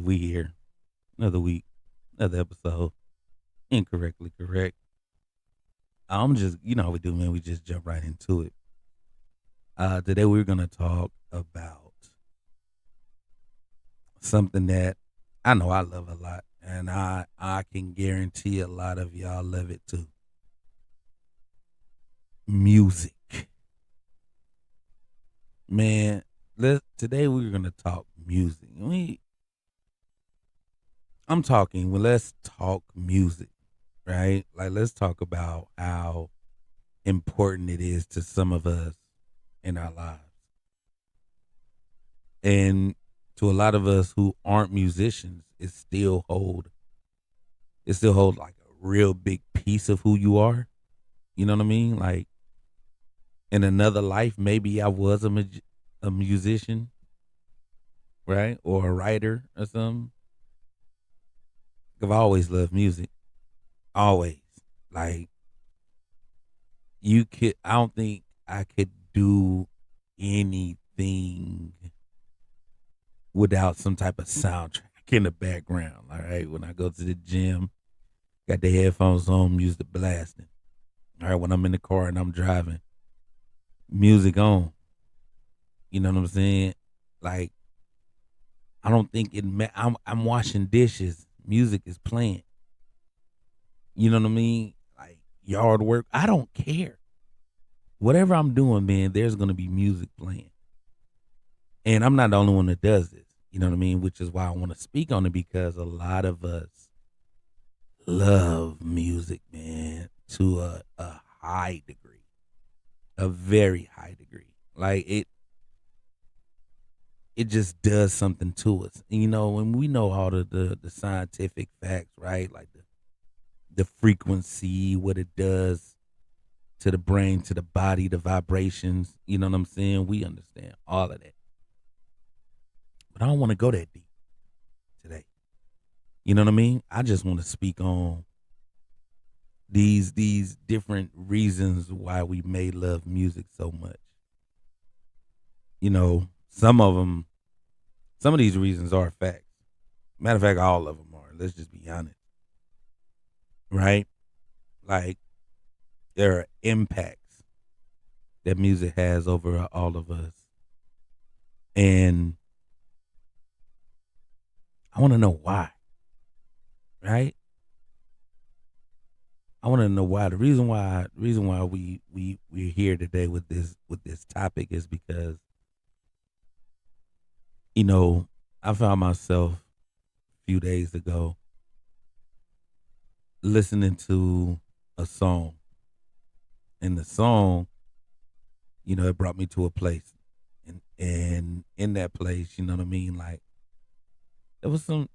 We here. Another week, another episode. Incorrectly correct. I'm just, how we do, man. We just jump right into it. Today we're gonna talk about something that I know I love a lot, and I can guarantee a lot of y'all love it too. Music, man. Today we're gonna talk music. I'm talking. Well, let's talk music, right? Like, let's talk about how important it is to some of us in our lives. And to a lot of us who aren't musicians, it still hold like a real big piece of who you are. You know what I mean? Like in another life, maybe I was a musician, right? Or a writer or something. I've always loved music. Always. Like I don't think I could do anything without some type of soundtrack in the background. All right. When I go to the gym, got the headphones on, music blasting. All right. When I'm in the car and I'm driving, music on. You know what I'm saying? Like, I don't think I'm washing dishes. Music is playing. You know what I mean? Like yard work. I don't care. Whatever I'm doing, man, there's gonna be music playing. And I'm not the only one that does this. You know what I mean? Which is why I want to speak on it because a lot of us love music, man, to a high degree, a very high degree. Like it just does something to us. And, when we know all the scientific facts, right? Like the frequency, what it does to the brain, to the body, the vibrations. You know what I'm saying? We understand all of that. But I don't want to go that deep today. You know what I mean? I just want to speak on these different reasons why we may love music so much. Some of these reasons are facts. Matter of fact, all of them are. Let's just be honest, right? Like there are impacts that music has over all of us, and I want to know why, right? I want to know why. The reason why we're here today with this topic is because you know I found myself a few days ago listening to a song, and the song, it brought me to a place, and in that place, you know what I mean, like there was some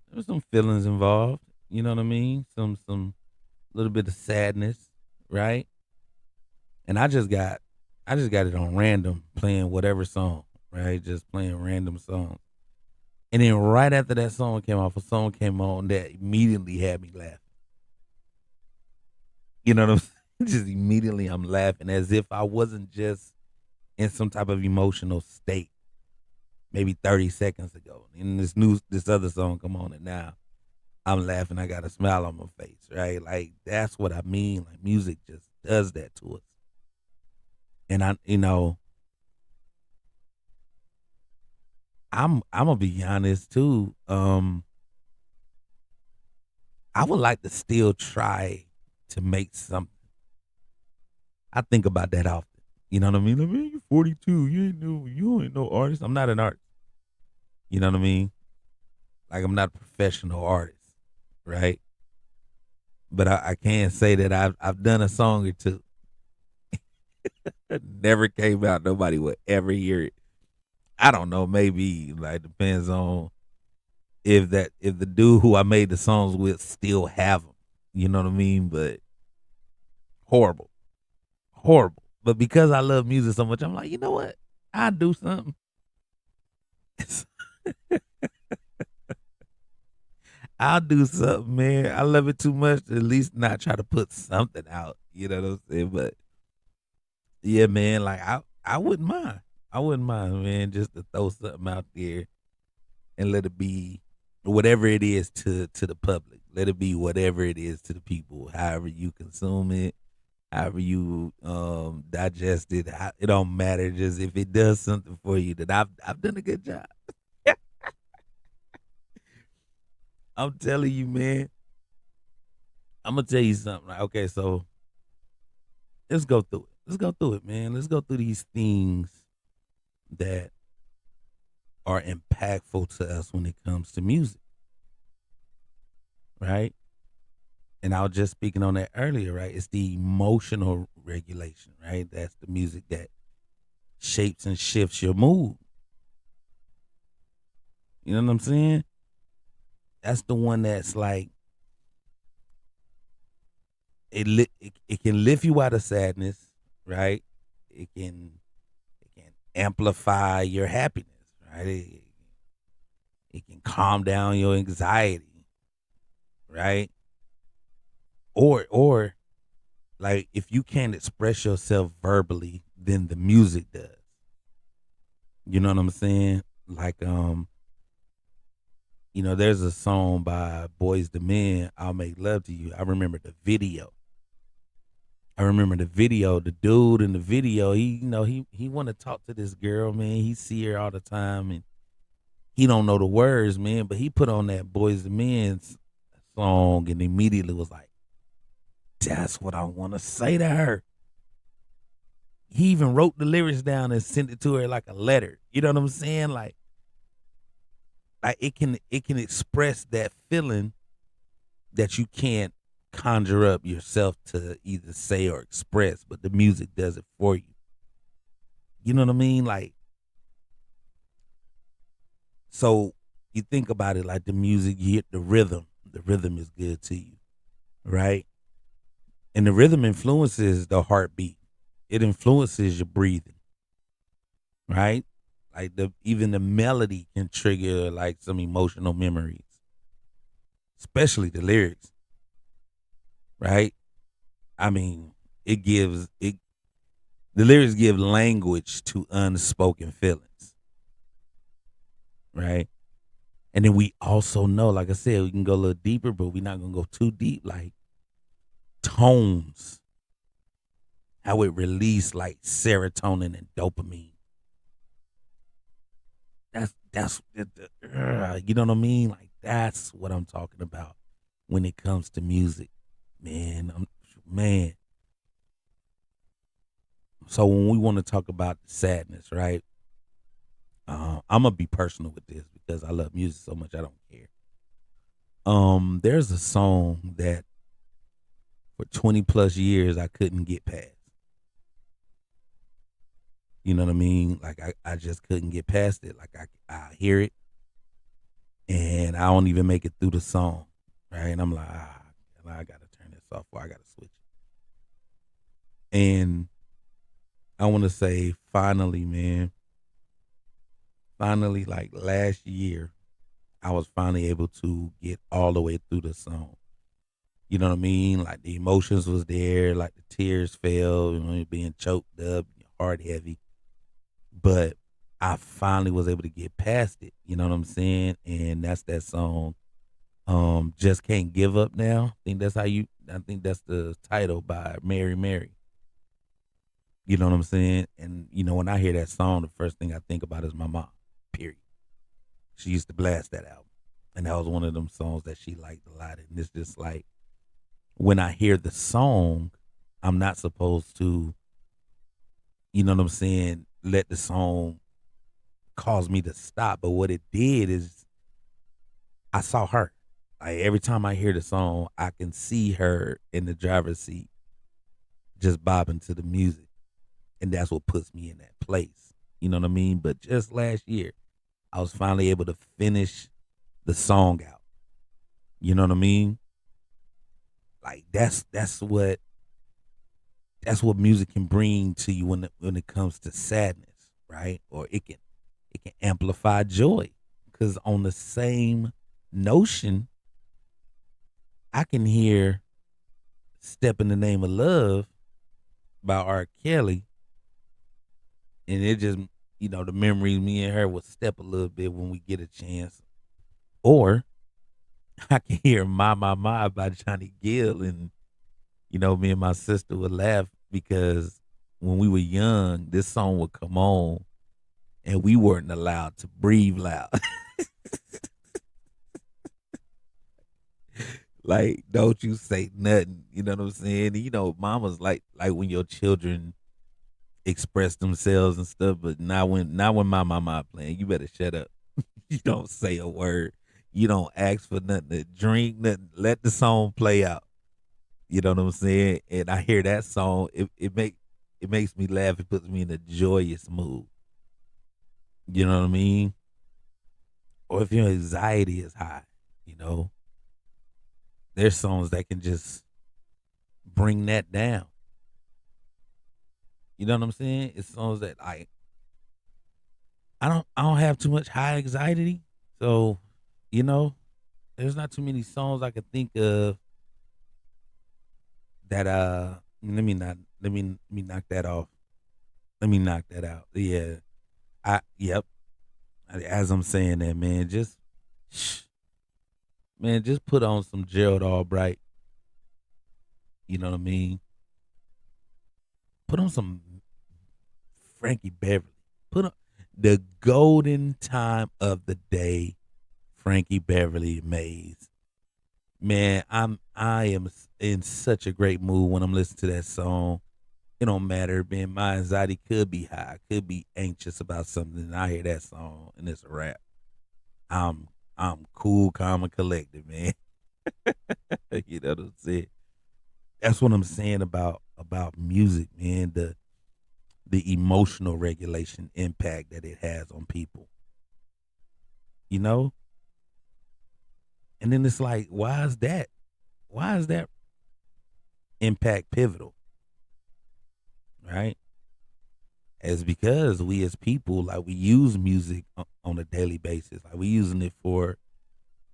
there was some feelings involved, you know what I mean, some little bit of sadness, right? And I just got it on random, playing whatever song, right? Just playing random songs. And then right after that song came off, a song came on that immediately had me laughing. You know what I'm saying? Just immediately I'm laughing as if I wasn't just in some type of emotional state maybe 30 seconds ago. And this other song come on and now I'm laughing, I got a smile on my face, right? Like that's what I mean. Like music just does that to us. And I'm gonna be honest too. I would like to still try to make something. I think about that often. You know what I mean? Like, man, you're 42. You ain't no artist. I'm not an artist. You know what I mean? Like I'm not a professional artist, right? But I can say that I've done a song or two. It never came out. Nobody would ever hear it. I don't know. Maybe like depends on if the dude who I made the songs with still have them. You know what I mean? But horrible, horrible. But because I love music so much, I'm like, you know what? I do something. I'll do something, man. I love it too much to at least not try to put something out. You know what I'm saying? But yeah, man, like I wouldn't mind. I wouldn't mind, man, just to throw something out there and let it be whatever it is to the public. Let it be whatever it is to the people. However you consume it, however you digest it, it don't matter. Just if it does something for you, that I've done a good job. I'm telling you, man. I'm gonna tell you something. Like, okay, so let's go through it. Let's go through it, man. Let's go through these things that are impactful to us when it comes to music, right? And I was just speaking on that earlier, right? It's the emotional regulation, right? That's the music that shapes and shifts your mood. You know what I'm saying? That's the one that's like it can lift you out of sadness, right? It can amplify your happiness, right? It can calm down your anxiety, right? Or like if you can't express yourself verbally, then the music does. You know what I'm saying? Like there's a song by Boys the Men, I'll Make Love to You. I remember the video. The dude in the video, he want to talk to this girl, man. He see her all the time and he don't know the words, man, but he put on that Boys the Men song and immediately was like, that's what I want to say to her. He even wrote the lyrics down and sent it to her like a letter. You know what I'm saying? Like it can express that feeling that you can't conjure up yourself to either say or express, but the music does it for you. You know what I mean? Like, so you think about it like the music, you hit the rhythm. The rhythm is good to you, right? And the rhythm influences the heartbeat. It influences your breathing, right? Like even the melody can trigger like some emotional memories, especially the lyrics, right? I mean, it gives it the lyrics give language to unspoken feelings, right? And then we also know, like I said, we can go a little deeper, but we're not gonna go too deep. Like tones, how it release like serotonin and dopamine. You know what I mean? Like that's what I'm talking about when it comes to music, man. Man. So when we want to talk about sadness, right? I'm gonna be personal with this because I love music so much I don't care. There's a song that for 20 plus years I couldn't get past. You know what I mean? Like I just couldn't get past it. Like I hear it and I don't even make it through the song, right? And I'm like, I gotta turn this off or I gotta switch it. And I want to say, finally, man, finally, like last year, I was finally able to get all the way through the song. You know what I mean? Like the emotions was there, like the tears fell, being choked up, heart heavy. But I finally was able to get past it. You know what I'm saying? And that's that song. Just Can't Give Up Now. I think that's the title by Mary Mary. You know what I'm saying? And when I hear that song, the first thing I think about is my mom. Period. She used to blast that album. And that was one of them songs that she liked a lot. And it's just like when I hear the song, I'm not supposed to, you know what I'm saying, let the song cause me to stop. But what it did is I saw her. Like every time I hear the song, I can see her in the driver's seat just bobbing to the music. And that's what puts me in that place. You know what I mean? But just last year, I was finally able to finish the song out. You know what I mean? Like that's what music can bring to you when it comes to sadness, right? Or it can amplify joy. Cause on the same notion, I can hear Step in the Name of Love by R. Kelly, and it just the memories me and her will step a little bit when we get a chance. Or I can hear My by Johnny Gill, and me and my sister would laugh because when we were young, this song would come on and we weren't allowed to breathe loud. Like, don't you say nothing. You know what I'm saying? Mama's like when your children express themselves and stuff, but not when my mama playing. You better shut up. You don't say a word. You don't ask for nothing to drink, nothing. Let the song play out. You know what I'm saying? And I hear that song, it makes me laugh. It puts me in a joyous mood. You know what I mean? Or if your anxiety is high, you know, there's songs that can just bring that down. You know what I'm saying? It's songs that I don't have too much high anxiety. So, you know, there's not too many songs I could think of that let me knock that off. Let me knock that out. Yeah. Yep. As I'm saying that, man, shh, just put on some Gerald Albright. You know what I mean? Put on some Frankie Beverly. Put on the golden time of the day, Frankie Beverly Mays. Man, I am in such a great mood when I'm listening to that song. It don't matter, man. My anxiety could be high, could be anxious about something, and I hear that song and it's a rap. I'm cool, calm, and collected, man. You know what I'm saying? That's what I'm saying about music, man. The emotional regulation impact that it has on people. You know? And then it's like, why is that? Why is that impact pivotal? Right? It's because we as people, like, we use music on a daily basis. Like, we using it for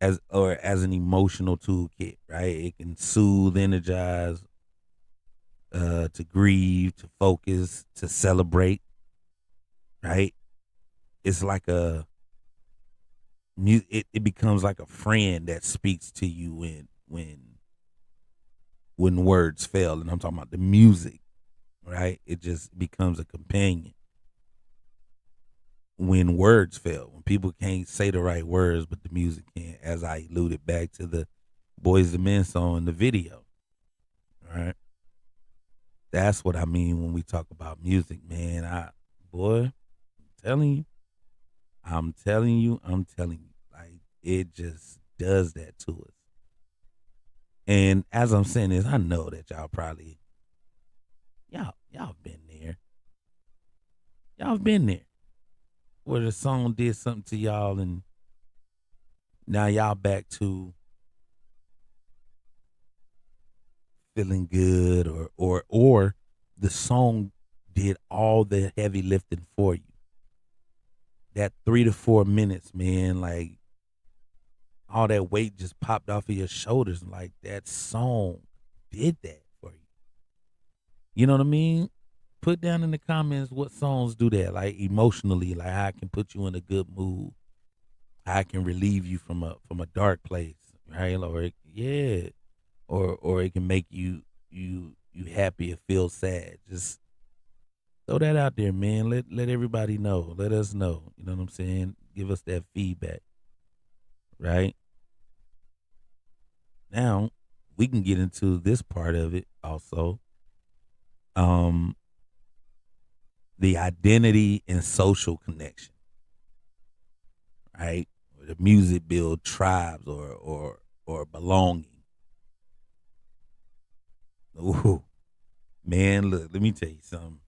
as an emotional toolkit, right? It can soothe, energize, to grieve, to focus, to celebrate, right? It's like it becomes like a friend that speaks to you when words fail, and I'm talking about the music, right? It just becomes a companion when words fail, when people can't say the right words, but the music can, as I alluded back to the Boys and Men song in the video, right? That's what I mean when we talk about music, man. Boy, telling you, I'm telling you, like, it just does that to us. And as I'm saying this, I know that y'all been there. Y'all been there where the song did something to y'all, and now y'all back to feeling good, or the song did all the heavy lifting for you. That 3 to 4 minutes, man, like, all that weight just popped off of your shoulders. Like, that song did that for you. You know what I mean? Put down in the comments what songs do that, like, emotionally, like how I can put you in a good mood, how I can relieve you from a dark place, right? Or it can make you happy or feel sad. Just throw that out there, man. Let everybody know. Let us know. You know what I'm saying? Give us that feedback, right? Now we can get into this part of it also. Um, the identity and social connection, right? The music build tribes or belonging. Ooh, man, look, let me tell you something.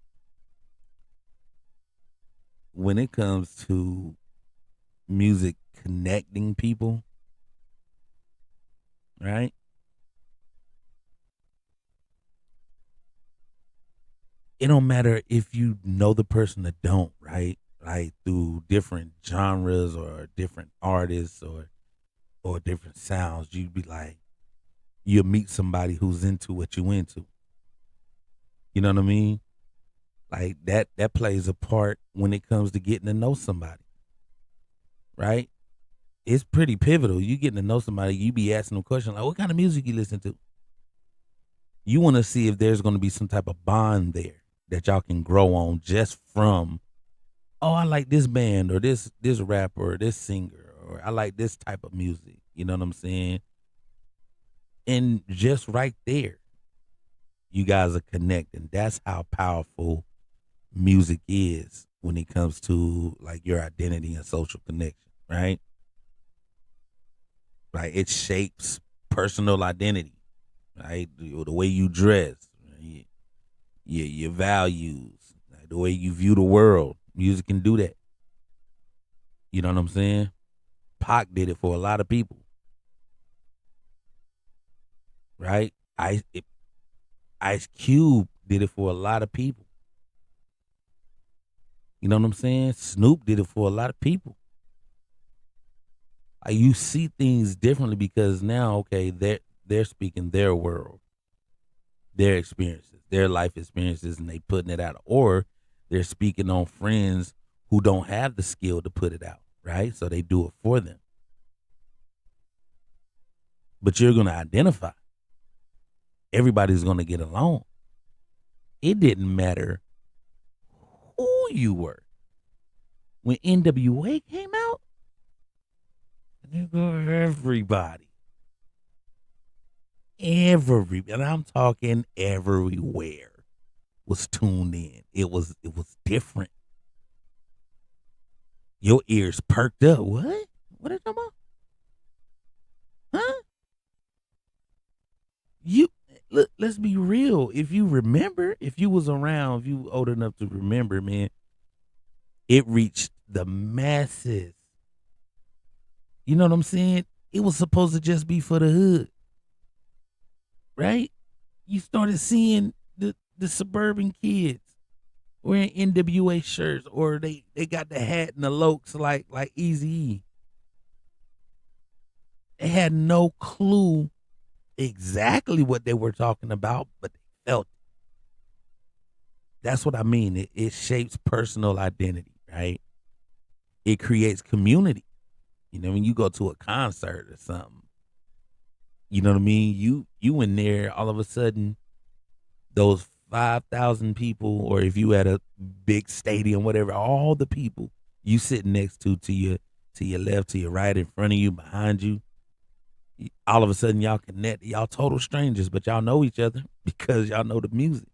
When it comes to music connecting people, right? It don't matter if you know the person or don't, right? Like, through different genres or different artists or different sounds, you'd be like, you'll meet somebody who's into what you into. You know what I mean? Like, that plays a part when it comes to getting to know somebody, right? it's pretty pivotal. You getting to know somebody, you be asking them questions like, "What kind of music you listen to?" You want to see if there's going to be some type of bond there that y'all can grow on just from, oh, I like this band or this rapper or this singer or I like this type of music. You know what I'm saying? And just right there, you guys are connecting. That's how powerful music is when it comes to like your identity and social connection, right? Right? It shapes personal identity, right? The way you dress, right? Your values, like the way you view the world. Music can do that. You know what I'm saying? Pac did it for a lot of people, right? Ice Cube did it for a lot of people. You know what I'm saying? Snoop did it for a lot of people. You see things differently because now, okay, they're speaking their world, their experiences, their life experiences, and they putting it out, or they're speaking on friends who don't have the skill to put it out, right? So they do it for them. But you're gonna identify. Everybody's gonna get along. It didn't matter who you were when NWA came out. Everybody, and I'm talking everywhere was tuned in. It was different. Your ears perked up. What? What are you talking about? Huh? You look. Let's be real. If you remember, if you was around, if you old enough to remember, man, it reached the masses. You know what I'm saying? It was supposed to just be for the hood, right? You started seeing the suburban kids wearing NWA shirts, or they got the hat and the lokes like Easy. They had no clue exactly what they were talking about, but they felt it. That's what I mean. It shapes personal identity, right? It creates community. You know, when you go to a concert or something, you know what I mean? You in there all of a sudden, those 5,000 people, or if you at a big stadium, whatever, all the people you sitting next to your left, to your right, in front of you, behind you, all of a sudden y'all connect. Y'all total strangers, but y'all know each other because y'all know the music.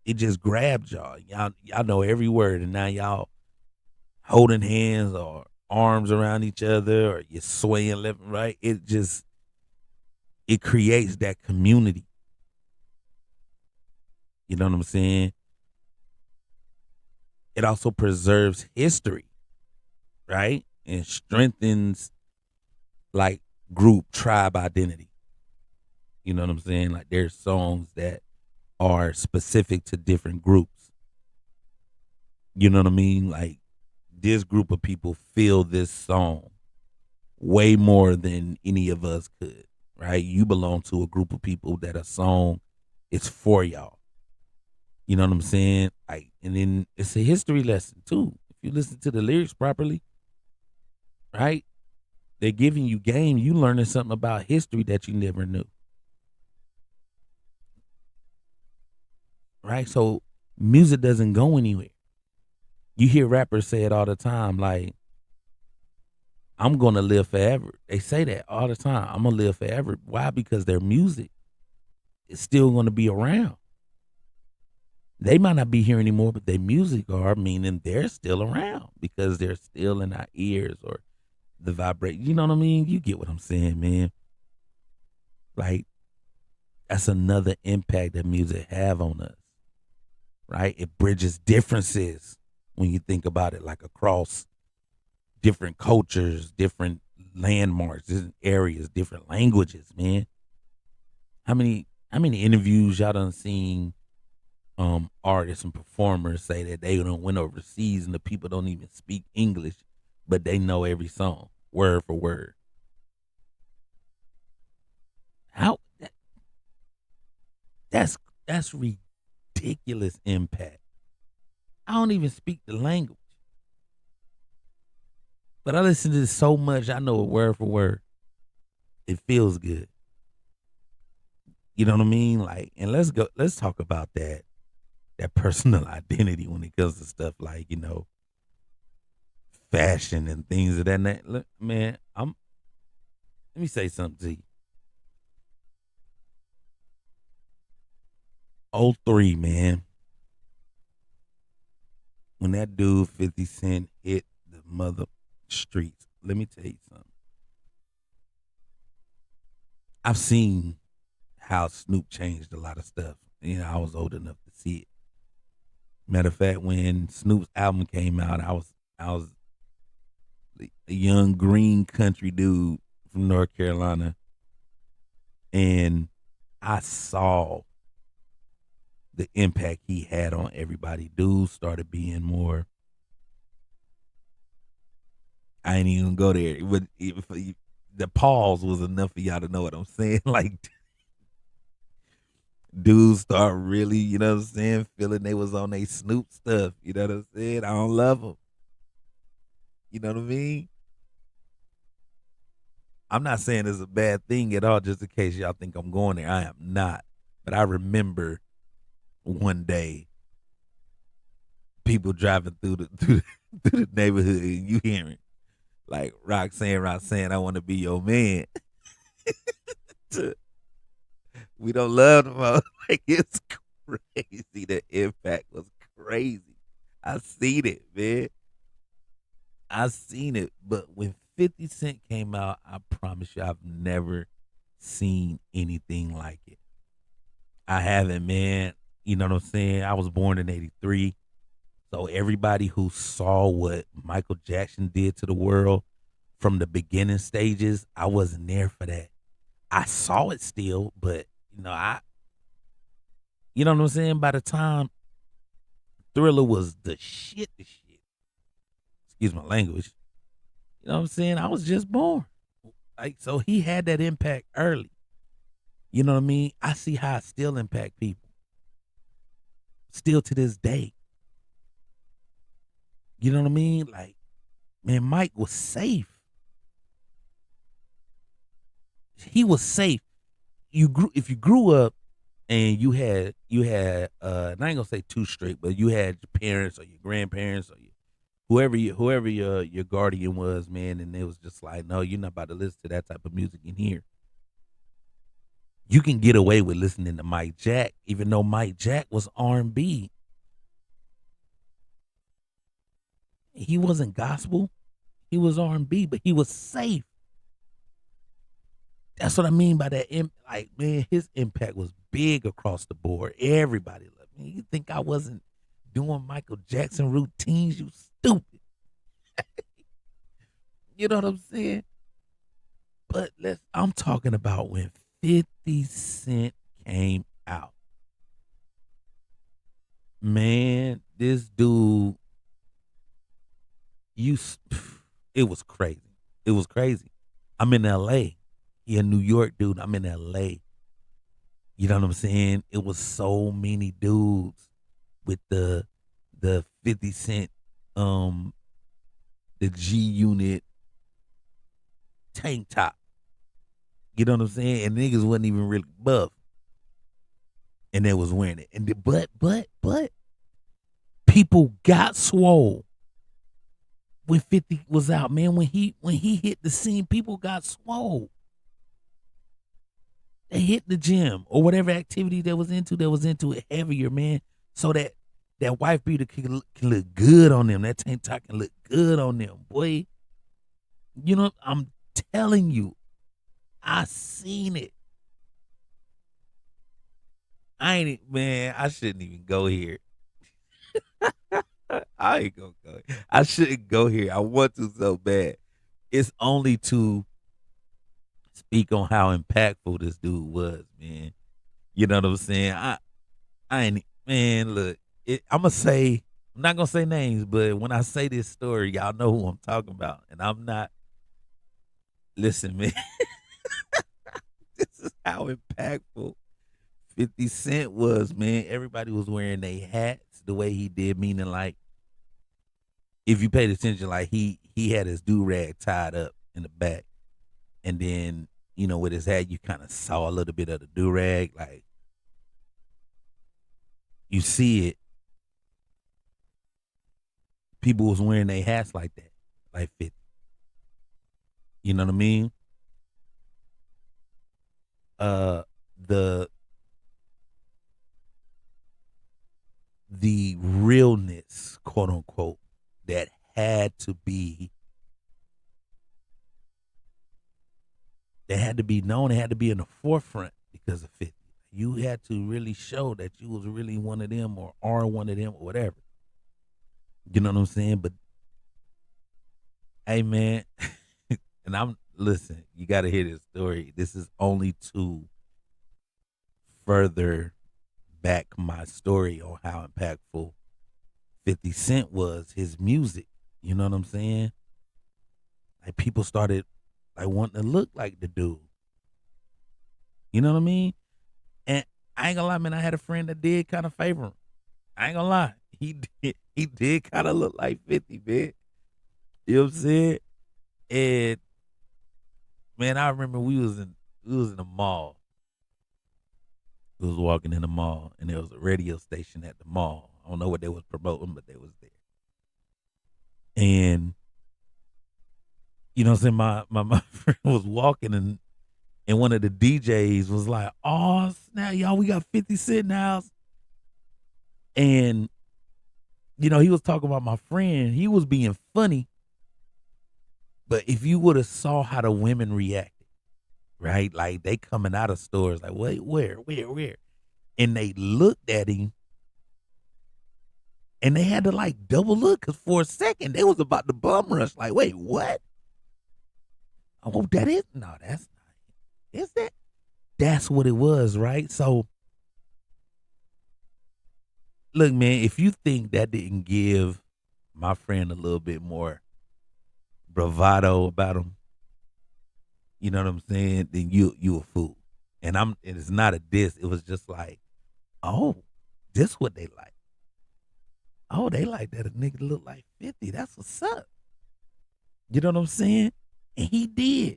It just grabbed y'all. Y'all know every word, and now y'all holding hands or arms around each other, or you're swaying left and right. It creates that community. You know what I'm saying? It also preserves history, right? And strengthens like group tribe identity. You know what I'm saying? Like there's songs that are specific to different groups. You know what I mean? Like this group of people feel this song way more than any of us could, right? You belong to a group of people that a song is for y'all. You know what I'm saying? Like, and then it's a history lesson too. If you listen to the lyrics properly, right? They're giving you game. You learning something about history that you never knew, right? So music doesn't go anywhere. You hear rappers say it all the time, like, I'm gonna live forever. They say that all the time. I'm gonna live forever. Why? Because their music is still gonna be around. They might not be here anymore, but their music are, meaning they're still around because they're still in our ears or the vibrate. You know what I mean? You get what I'm saying, man. Like that's another impact that music have on us, right? It bridges differences when you think about it, like across different cultures, different landmarks, different areas, different languages, man. How many interviews y'all done seen artists and performers say that they don't went overseas and the people don't even speak English, but they know every song word for word. How that's that's ridiculous impact. I don't even speak the language, But I listen to this so much, I know it word for word. It feels good. You know what I mean? Like, and let's talk about that personal identity when it comes to stuff like, fashion and things of that nature. Look, man, let me say something to you. '03, man, when that dude 50 Cent hit the mother streets, let me tell you something. I've seen how Snoop changed a lot of stuff. I was old enough to see it. Matter of fact, when Snoop's album came out, I was a young green country dude from North Carolina, and I saw the impact he had on everybody. Dudes started being more. I ain't even gonna go there. The pause was enough for y'all to know what I'm saying. Like, dudes start really, you know what I'm saying, feeling they was on they Snoop stuff. You know what I'm saying? I don't love them. You know what I mean? I'm not saying it's a bad thing at all, just in case y'all think I'm going there. I am not. But I remember one day people driving through the through the neighborhood and you hearing like Roxanne, I want to be your man. We don't love them all. Like, it's crazy. The impact was crazy. I seen it, man. I seen it. But when 50 Cent came out, I promise you, I've never seen anything like it. I haven't, man. You know what I'm saying? I was born in '83. So everybody who saw what Michael Jackson did to the world from the beginning stages, I wasn't there for that. I saw it still, but you know what I'm saying? By the time Thriller was the shit. Excuse my language. You know what I'm saying? I was just born. Like, so he had that impact early. You know what I mean? I see how it still impact people. Still to this day. You know what I mean? Like, man, Mike was safe. He was safe. If you grew up and and I ain't gonna say too straight, but you had your parents or your grandparents or whoever your guardian was, man, and it was just like, no, you're not about to listen to that type of music in here. You can get away with listening to Mike Jack, even though Mike Jack was R&B. He wasn't gospel. He was R&B, but he was safe. That's what I mean by that. Like, man, his impact was big across the board. Everybody loved me. You think I wasn't doing Michael Jackson routines? You stupid. You know what I'm saying? But I'm talking about when 50 Cent came out. Man, this dude, you, it was crazy. It was crazy. I'm in LA. He a New York dude. I'm in LA. You know what I'm saying? It was so many dudes with the 50 Cent, um, the G Unit tank top. You know what I'm saying? And niggas wasn't even really buff. And they was wearing it. But people got swole when 50 was out, man. When he hit the scene, people got swole. They hit the gym or whatever activity they was into it heavier, man. So that wife beater can look good on them. That tank top can look good on them, boy. You know, I'm telling you, I seen it. Man, I shouldn't even go here. I ain't gonna go. I shouldn't go here. I want to so bad. It's only to speak on how impactful this dude was, man. You know what I'm saying? I ain't man. Look, I'm gonna say I'm not gonna say names, but when I say this story, y'all know who I'm talking about, and I'm not. Listen, man. This is how impactful 50 Cent was, man. Everybody was wearing their hats the way he did, meaning like if you paid attention, like he had his do rag tied up in the back, and then with his hat, you kind of saw a little bit of the do rag, like you see it. People was wearing their hats like that, like 50. You know what I mean? Uh, the the realness, quote unquote, that had to be known. It had to be in the forefront because of 50. You had to really show that you was really one of them or are one of them or whatever. You know what I'm saying? But hey, man, and listen. You got to hear this story. This is only to further back my story on how impactful 50 Cent was, his music. You know what I'm saying? Like people started like wanting to look like the dude. You know what I mean? And I ain't gonna lie, man, I had a friend that did kind of favor him. I ain't gonna lie. He did kind of look like 50, man. You know what I'm saying? And man, I remember we was in the mall. We was walking in the mall and there was a radio station at the mall. I don't know what they was promoting, but they was there. And you know what I'm saying? My friend was walking and one of the DJs was like, "Oh snap, y'all, we got 50 Cent in the house." And he was talking about my friend. He was being funny, but if you would have saw how the women reacted, right? Like they coming out of stores, like, wait, where? And they looked at him, and they had to like double look because for a second they was about to bum rush. Like, wait, what? Oh, that is no, that's not. Is that? That's what it was, right? So, look, man, if you think that didn't give my friend a little bit more bravado about him, you know what I'm saying? Then you a fool. And it's not a diss. It was just like, oh, this what they like. Oh, they like that a nigga look like 50. That's what's up. You know what I'm saying? And he did.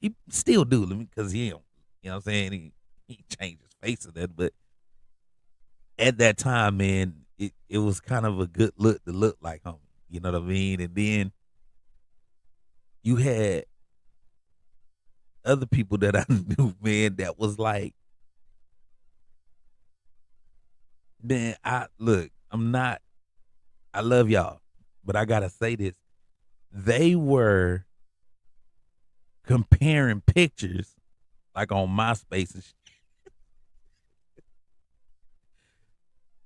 He still do, because he don't, you know what I'm saying? He changed his face of that, but at that time, man, it was kind of a good look to look like homie. You know what I mean? And then you had other people that I knew, man, that was like, man, I love y'all, but I gotta say this. They were comparing pictures like on MySpace and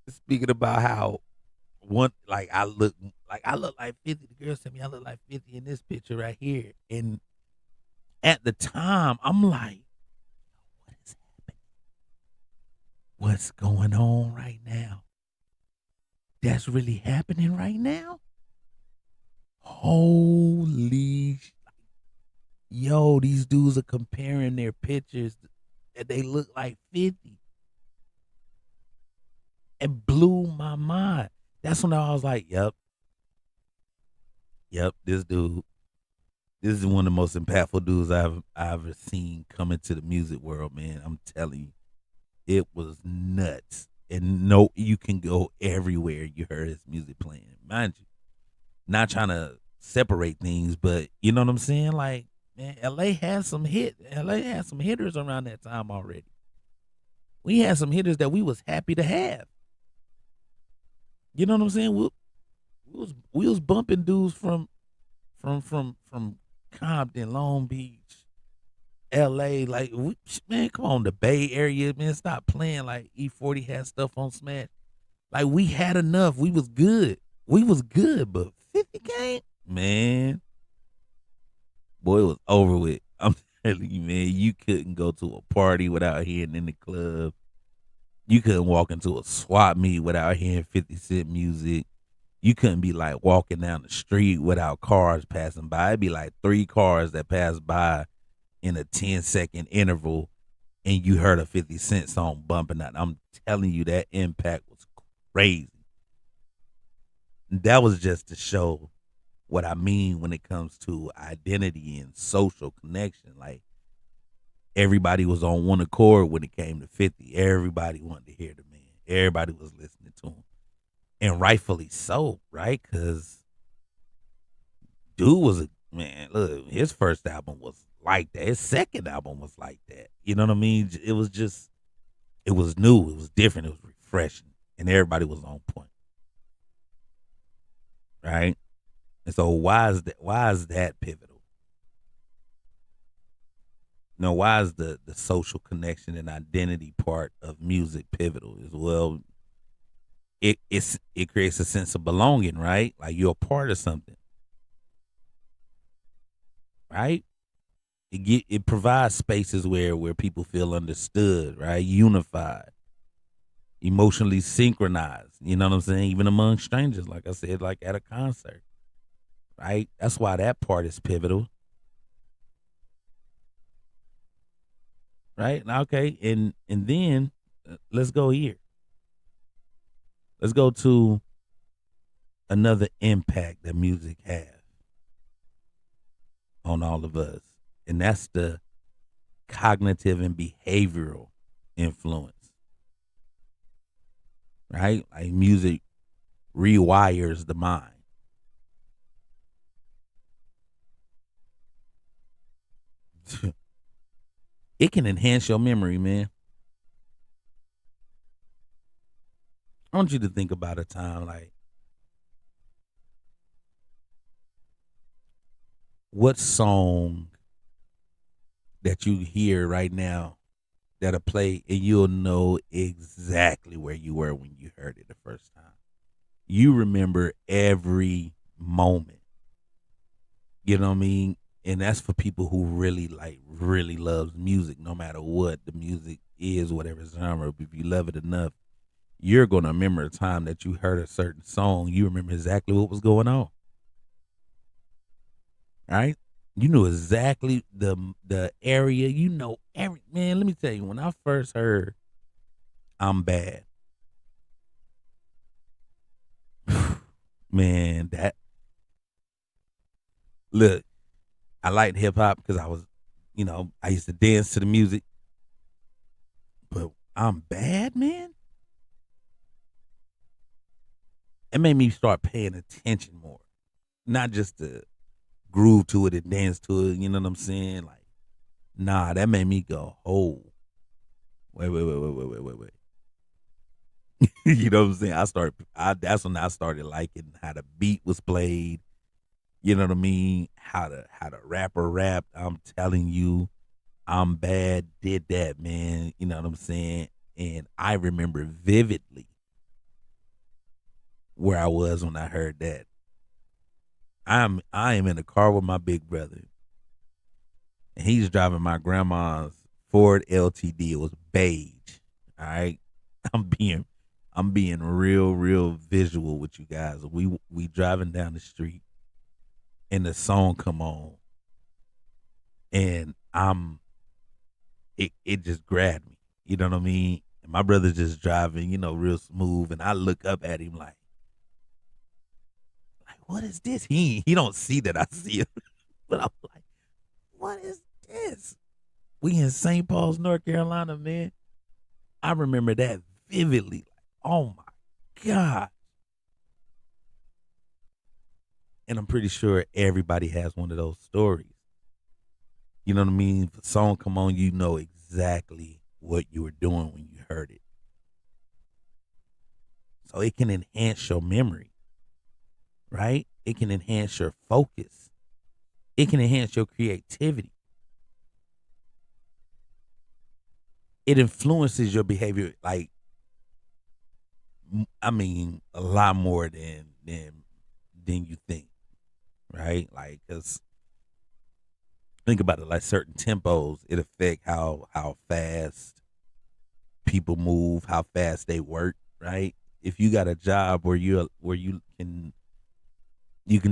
speaking about how I look like 50. The girl said me I look like 50 in this picture right here. And at the time, I'm like, what is happening? What's going on right now? That's really happening right now? Holy yo, these dudes are comparing their pictures that they look like 50. It blew my mind. That's when I was like, yep, this dude. This is one of the most impactful dudes I've ever seen come into the music world, man. I'm telling you, it was nuts. And no, you can go everywhere you heard his music playing. Mind you, not trying to separate things, but you know what I'm saying? Like, man, LA had some hitters around that time already. We had some hitters that we was happy to have. You know what I'm saying? We was bumping dudes from Compton, Long Beach, LA. Like, man, come on, the Bay Area, man, stop playing. Like E40 had stuff on Smash. Like we had enough. We was good. But 50 came, man. Boy, it was over with. I'm telling you, man, you couldn't go to a party without hearing in the club. You couldn't walk into a swap meet without hearing 50 Cent music. You couldn't be like walking down the street without cars passing by. It'd be like 3 cars that passed by in a 10-second interval and you heard a 50 Cent song bumping out. I'm telling you, that impact was crazy. That was just to show what I mean when it comes to identity and social connection. Like everybody was on one accord when it came to 50. Everybody wanted to hear the man. Everybody was listening to him. And rightfully so, right? Because dude was a man, look, his first album was like that. His second album was like that. You know what I mean? It was just it was new, it was different, it was refreshing, and everybody was on point, right? And so why is that pivotal? No, why is the social connection and identity part of music pivotal as well? It creates a sense of belonging, right? Like you're a part of something, right? It provides spaces where people feel understood, right? Unified, emotionally synchronized. You know what I'm saying? Even among strangers, like I said, like at a concert, right? That's why that part is pivotal, right? Now, okay, and then let's go here. Let's go to another impact that music has on all of us, and that's the cognitive and behavioral influence, right? Like music rewires the mind. It can enhance your memory, man. I want you to think about a time like what song that you hear right now that'll play and you'll know exactly where you were when you heard it the first time. You remember every moment. You know what I mean? And that's for people who really loves music, no matter what the music is, whatever genre. If you love it enough, you're gonna remember a time that you heard a certain song. You remember exactly what was going on, right? You knew exactly the area. You know every man. Let me tell you, when I first heard "I'm Bad," man, that look, I liked hip hop because I was, I used to dance to the music. But "I'm Bad," man, it made me start paying attention more, not just to groove to it and dance to it. You know what I'm saying? Like, nah, that made me go, oh, wait. You know what I'm saying? That's when I started liking how the beat was played. You know what I mean? How the rapper rapped. I'm telling you, "I'm Bad" did that, man. You know what I'm saying? And I remember vividly where I was when I heard that. I am in the car with my big brother, and he's driving my grandma's Ford LTD. It was beige. All right. I'm being I'm being real visual with you guys. We driving down the street and the song come on, and it just grabbed me. You know what I mean? And my brother's just driving, real smooth, and I look up at him like what is this? He don't see that I see it, but I'm like, what is this? We in St. Paul's, North Carolina, man. I remember that vividly. Like, oh my god! And I'm pretty sure everybody has one of those stories. You know what I mean? If a song come on, you know exactly what you were doing when you heard it. So it can enhance your memory, right? It can enhance your focus. It can enhance your creativity. It influences your behavior, like I mean, a lot more than you think, right? Like, cause think about it, like certain tempos, it affect how fast people move, how fast they work, right? If you got a job where you can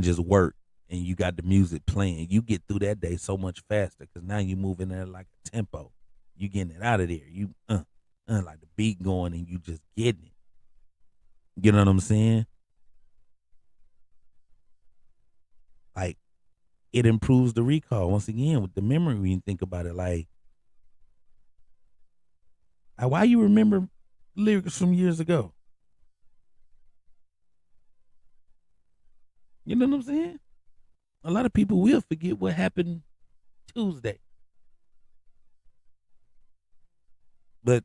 just work and you got the music playing, you get through that day so much faster because now you moving there like a tempo. You getting it out of there. You like the beat going and you just getting it. You know what I'm saying? Like it improves the recall once again with the memory when you think about it. Like why you remember lyrics from years ago? You know what I'm saying? A lot of people will forget what happened Tuesday, but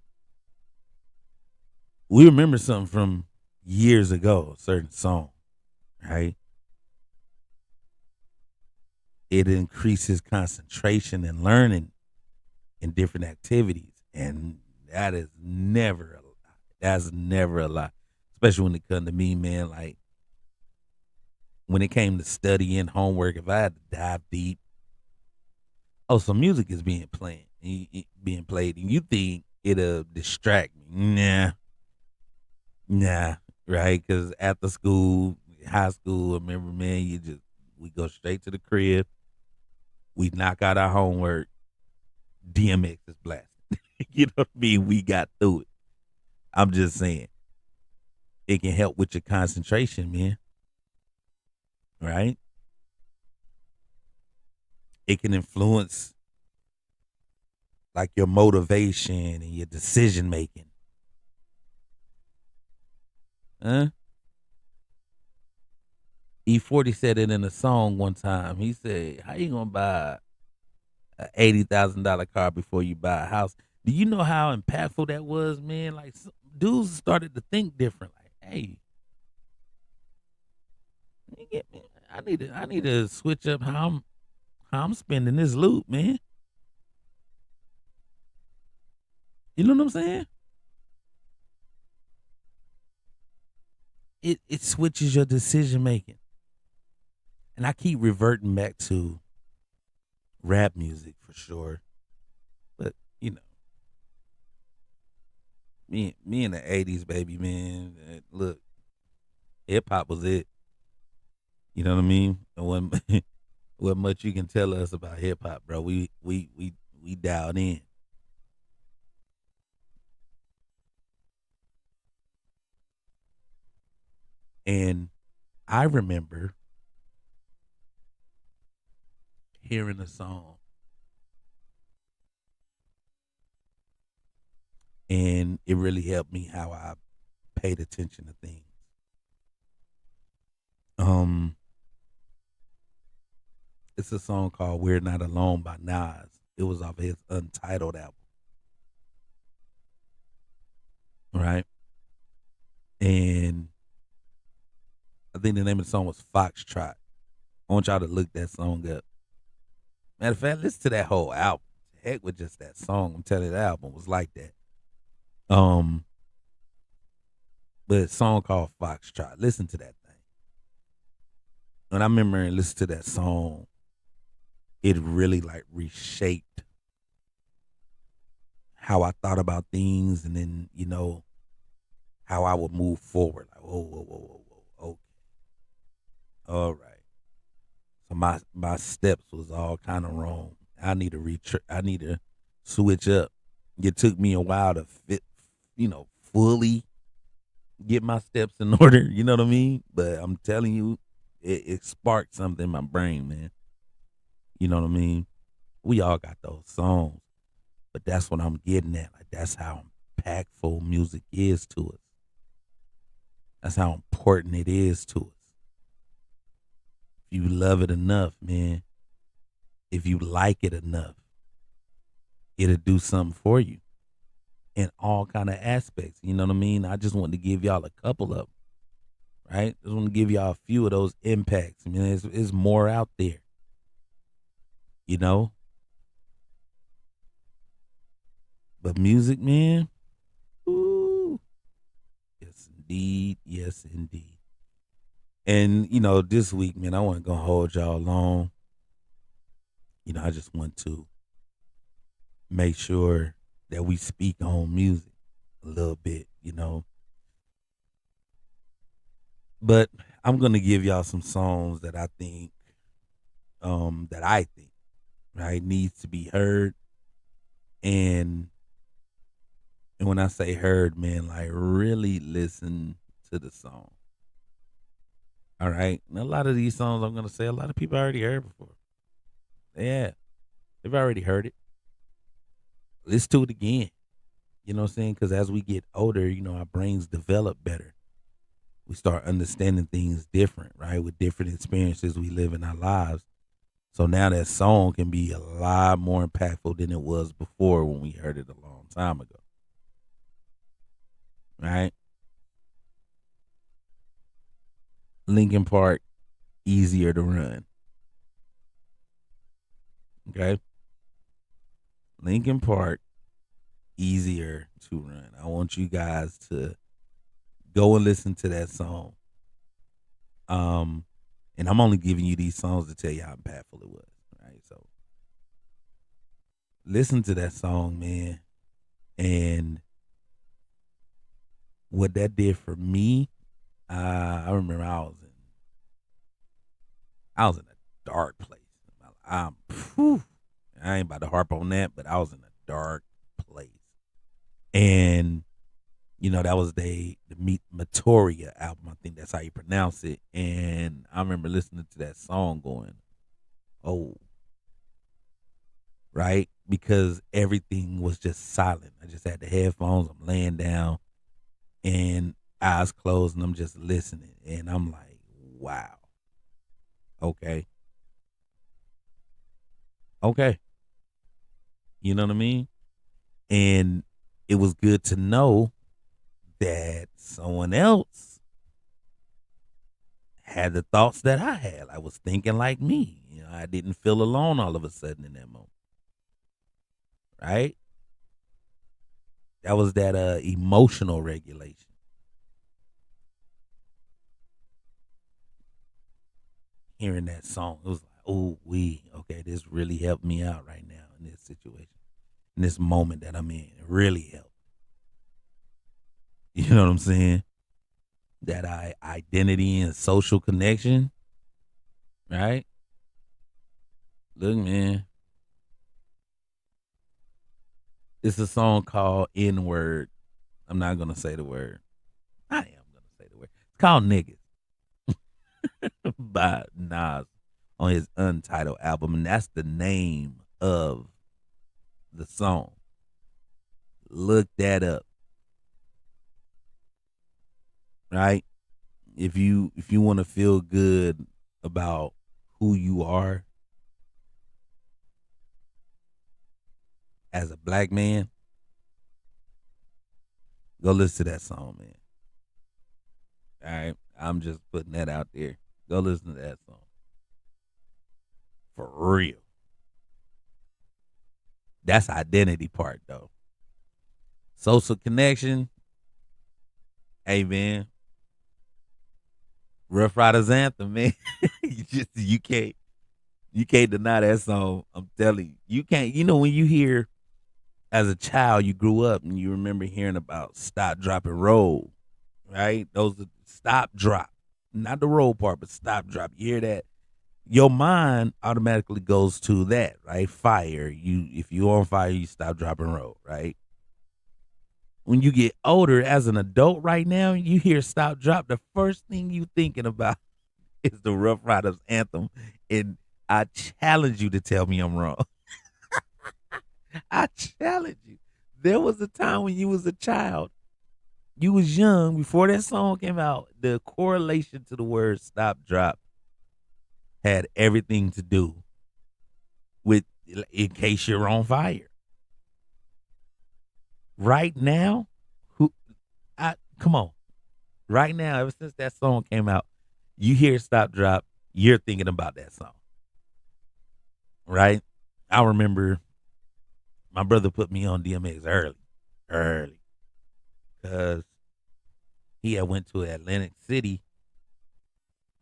we remember something from years ago, a certain song, right? It increases concentration and learning in different activities, and that is never a lie. That's never a lie, especially when it comes to me, man. Like when it came to studying homework, if I had to dive deep, oh, some music is being played, and you think it'll distract me? Nah, right? Because after school, high school, I remember, man, we go straight to the crib, we knock out our homework, DMX is blasting. You know what I mean? We got through it. I'm just saying, it can help with your concentration, man. Right? It can influence like your motivation and your decision making. Huh? E40 said it in a song one time. He said, "How you gonna buy a $80,000 car before you buy a house?" Do you know how impactful that was, man? Like dudes started to think different. Like, hey, I need to switch up how I'm spending this loot, man. You know what I'm saying? It switches your decision making. And I keep reverting back to rap music for sure. But, you know, me in the 80s, baby, man. Look, hip hop was it. You know what I mean? And what much you can tell us about hip hop, bro. We dialed in. And I remember hearing a song and it really helped me how I paid attention to things. Um, it's a song called "We're Not Alone" by Nas. It was off of his Untitled album, right? And I think the name of the song was Foxtrot. I want y'all to look that song up. Matter of fact, listen to that whole album. Heck with just that song. I'm telling you, the album was like that. Um, but a song called Foxtrot. Listen to that thing. And I remember listening to that song, it really like reshaped how I thought about things and then, how I would move forward. Like, whoa, whoa, whoa, whoa, whoa. Okay. All right. So my steps was all kind of wrong. I need to switch up. It took me a while to fully get my steps in order. You know what I mean? But I'm telling you, it sparked something in my brain, man. You know what I mean? We all got those songs, but that's what I'm getting at. Like that's how impactful music is to us. That's how important it is to us. If you love it enough, man, if you like it enough, it'll do something for you in all kind of aspects. You know what I mean? I just want to give y'all a couple of them, right? Just want to give y'all a few of those impacts. I mean, it's more out there, you know. But music, man, ooh, yes indeed, yes indeed. And this week, man, I wasn't gonna hold y'all long. I just want to make sure that we speak on music a little bit, But I'm gonna give y'all some songs that I think, right, needs to be heard. And when I say heard, man, like really listen to the song. All right. And a lot of these songs I'm gonna say a lot of people already heard before. Yeah. They've already heard it. Let's do it again. You know what I'm saying? Because as we get older, our brains develop better. We start understanding things different, right? With different experiences we live in our lives. So now that song can be a lot more impactful than it was before when we heard it a long time ago, right? Linkin Park, easier to run. Okay. Linkin Park, easier to run. I want you guys to go and listen to that song. Um, and I'm only giving you these songs to tell you how impactful it was, right? So listen to that song, man, and what that did for me. I remember I was in a dark place. Phew, I ain't about to harp on that, but I was in a dark place, and that was the Meet Matoria album. I think that's how you pronounce it. And I remember listening to that song going, oh, right? Because everything was just silent. I just had the headphones, I'm laying down and eyes closed and I'm just listening. And I'm like, wow. Okay. Okay. You know what I mean? And it was good to know that someone else had the thoughts that I had. I was thinking like me. I didn't feel alone all of a sudden in that moment. Right? That was that emotional regulation. Hearing that song, it was like, oh, okay, this really helped me out right now in this situation, in this moment that I'm in. It really helped. You know what I'm saying? That identity and social connection, right? Look, man, it's a song called N Word. I'm not gonna say the word. I am gonna say the word. It's called Niggas by Nas on his Untitled album, and that's the name of the song. Look that up, right? If you want to feel good about who you are as a black man, go listen to that song, man. All right, I'm just putting that out there. Go listen to that song for real. That's identity part though. Social connection, hey man. Rough Riders anthem, man. You can't deny that song. I'm telling you, you can't. When you hear as a child, you grew up and you remember hearing about stop, drop, and roll, right? Those are stop, drop, not the roll part, but stop, drop. You hear that, your mind automatically goes to that, right? Fire. If you on fire, you stop, drop, and roll, right? When you get older, as an adult, right now, you hear stop, drop. The first thing you thinking about is the Rough Riders anthem, and I challenge you to tell me I'm wrong. I challenge you. There was a time when you was a child, you was young before that song came out. The correlation to the word "stop," "drop" had everything to do with in case you're on fire. Right now, who? I come on. Right now, ever since that song came out, you hear "stop," "drop," you're thinking about that song, right? I remember my brother put me on DMX early, because he had went to Atlantic City.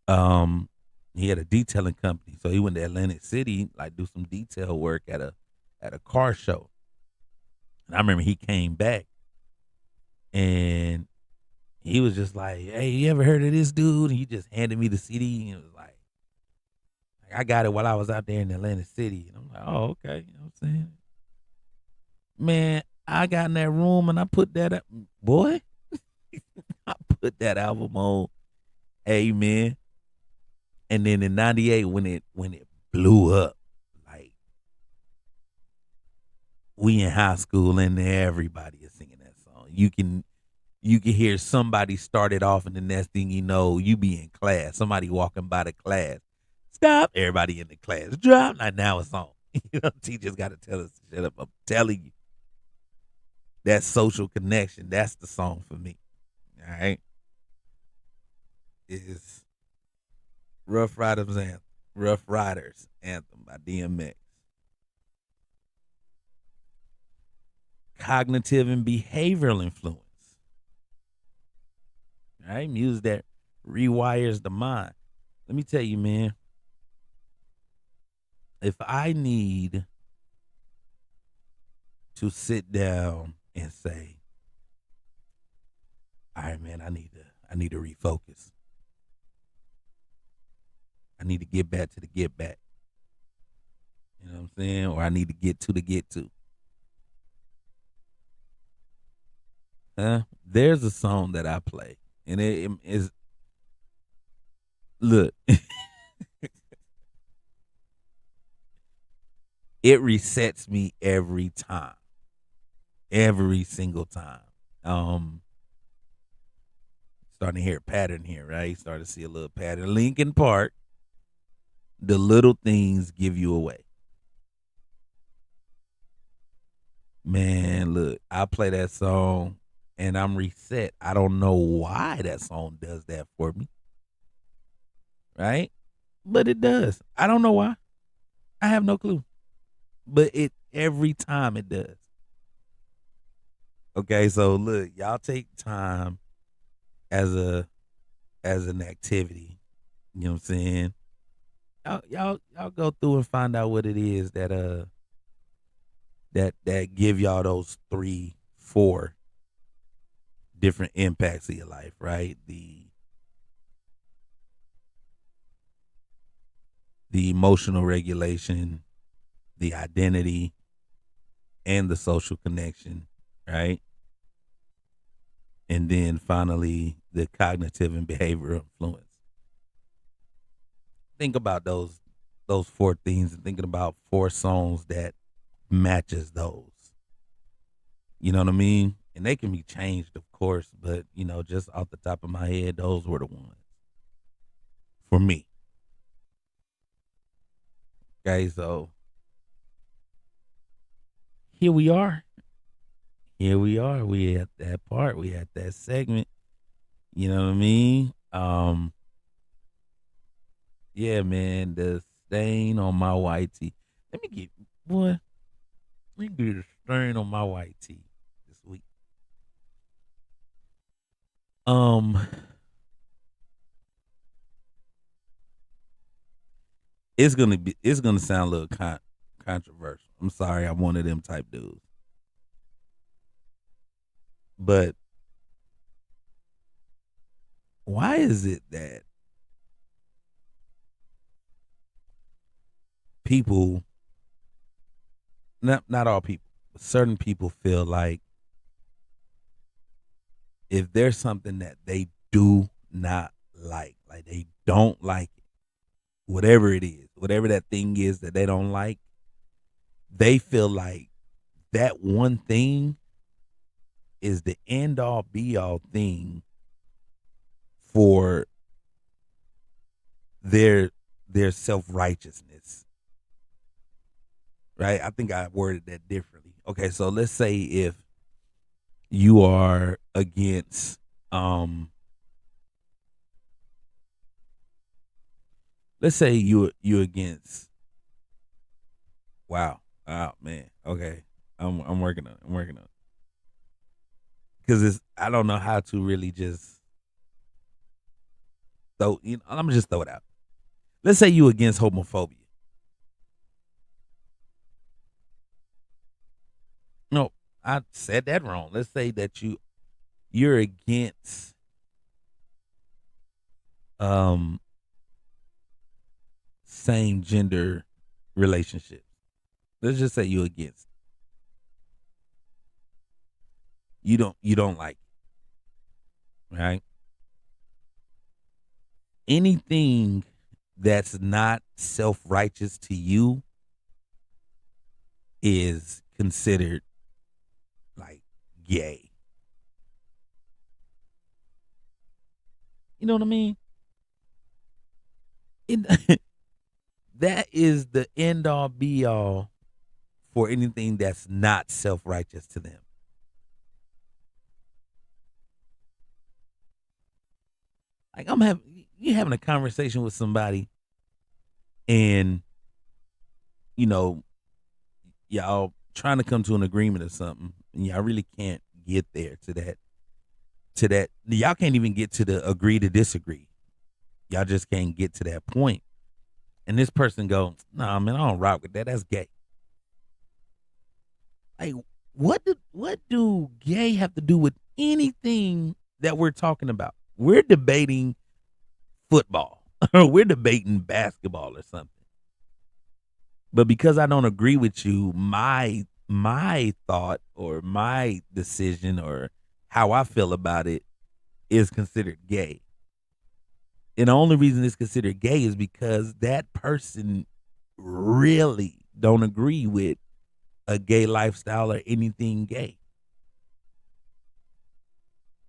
Um, he had a detailing company, so he went to Atlantic City, like do some detail work at a car show. And I remember he came back and he was just like, "Hey, you ever heard of this dude?" And he just handed me the CD and it was like I got it while I was out there in Atlantic City. And I'm like, "Oh, okay." You know what I'm saying? Man, I got in that room and I put that boy, I put that album on. Hey man. And then in '98 when it blew up, like we in high school and everybody is singing that song. You can hear somebody start it off, and the next thing you know, you be in class. Somebody walking by the class. Stop. Everybody in the class. Drop. Like now it's on. Teachers got to tell us to shut up. I'm telling you, that social connection, that's the song for me. All right. Is Rough Riders Anthem. Rough Riders Anthem by DMX. Cognitive and behavioral influence. All right. Music that rewires the mind. Let me tell you, man, if I need to sit down and say, all right, man, I need to refocus. I need to get back to the get back. You know what I'm saying? Or I need to get to the get to. There's a song that I play, and it is look, it resets me every time, every single time. Um, Starting to hear a pattern here, right? Starting to see a little pattern. Linkin Park, the little things give you away. Man, look, I play that song and I'm reset. I don't know why that song does that for me, right? But it does. I don't know why. I have no clue. But it every time it does. Okay, so look, y'all take time as an activity. You know what I'm saying? Y'all go through and find out what it is that give y'all those 3, 4 different impacts of your life, right? The emotional regulation, the identity, and the social connection, right? And then finally the cognitive and behavioral influence. Think about those 4 things and thinking about 4 songs that matches those. You know what I mean? And they can be changed, of course, but just off the top of my head, those were the ones for me. Okay, so here we are. Here we are. We at that part. We at that segment. You know what I mean? Yeah, man. The stain on my white tee. Let me get boy. Let me get the stain on my white tee this week. Um, it's gonna sound a little controversial. I'm sorry, I'm one of them type dudes. But why is it that people, not all people, but certain people feel like if there's something that they do not like they don't like it, whatever it is, whatever that thing is that they don't like, they feel like that one thing is the end all be all thing for their their self righteousness, right? I think I worded that differently. Okay, so let's say if you are against, let's say you against, wow man, okay, I'm working on it. I'm working on it because it's I don't know how to really just throw. I'm gonna just throw it out. Let's say you against homophobia. No, I said that wrong. Let's say that you're against um same gender relationships. Let's just say you against. You don't like it, right? Anything that's not self-righteous to you is considered like gay. You know what I mean? It, that is the end all be all for anything that's not self-righteous to them. Like I'm having you having a conversation with somebody and you know y'all trying to come to an agreement or something and y'all really can't get there to that y'all can't even get to the agree to disagree. Y'all just can't get to that point. And this person go, nah man, I don't rock with that. That's gay. Like what do gay have to do with anything that we're talking about? We're debating football. We're debating basketball or something. But because I don't agree with you, my thought or my decision or how I feel about it is considered gay. And the only reason it's considered gay is because that person really don't agree with a gay lifestyle or anything gay.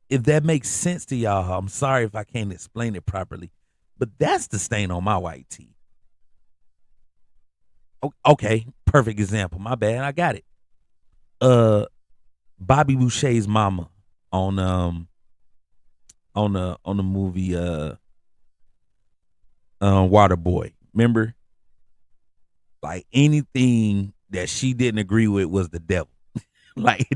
If that makes sense to y'all, I'm sorry if I can't explain it properly, but that's the stain on my white tee. Okay, perfect example. My bad, I got it. Uh, Bobby Boucher's mama on on the movie Waterboy. Remember, like anything that she didn't agree with was the devil. Like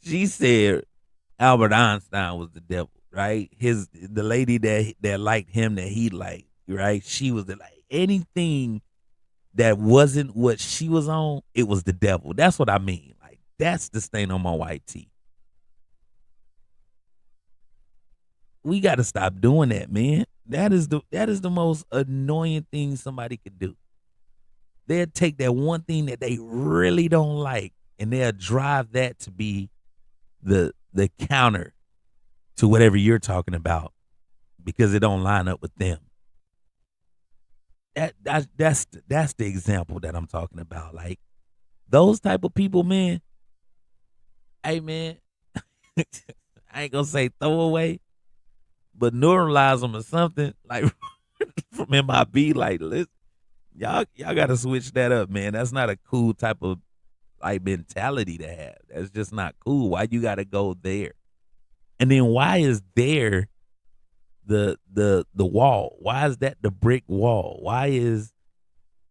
she said, Albert Einstein was the devil, right? The lady that liked him that he liked, right? She was the like anything that wasn't what she was on, it was the devil. That's what I mean. Like that's the stain on my white tee. We got to stop doing that, man. That is the most annoying thing somebody could do. They'll take that one thing that they really don't like and they'll drive that to be the counter to whatever you're talking about because it don't line up with them. That's the example that I'm talking about. Like those type of people, man. Hey, man, I ain't gonna say throwaway, but neuralize them or something like from MIB. Like, listen, y'all got to switch that up, man. That's not a cool type of like mentality to have. That's just not cool. Why you got to go there? And then why is there the wall? Why is that the brick wall? Why is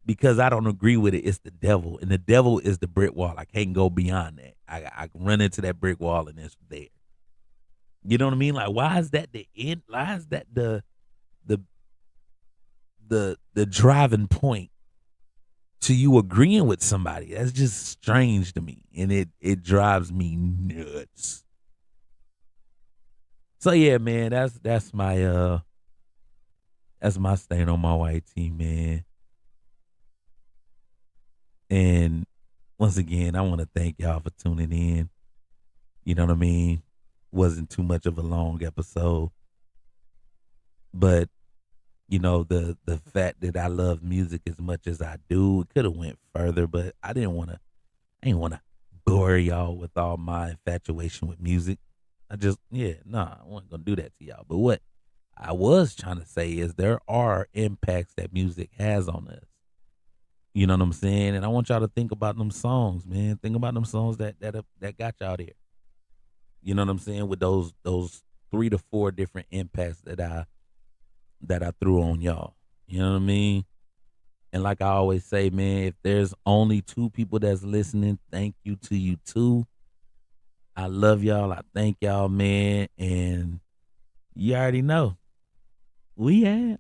because I don't agree with it? It's the devil, and the devil is the brick wall. I can't go beyond that. I can run into that brick wall, and it's there. You know what I mean? Like, why is that the end? Why is that the the driving point to you agreeing with somebody? That's just strange to me, and it drives me nuts. So yeah, man, that's my stain on my white team, man. And once again, I want to thank y'all for tuning in. You know what I mean? Wasn't too much of a long episode, but the fact that I love music as much as I do, it could have went further, but I didn't want to bore y'all with all my infatuation with music. Yeah, nah, I wasn't gonna do that to y'all. But what I was trying to say is there are impacts that music has on us. You know what I'm saying? And I want y'all to think about them songs, man. Think about them songs that got y'all there. You know what I'm saying? With those 3 to 4 different impacts that I threw on y'all. You know what I mean? And like I always say, man, if there's only 2 people that's listening, thank you to you too. I love y'all. I thank y'all, man. And you already know we have.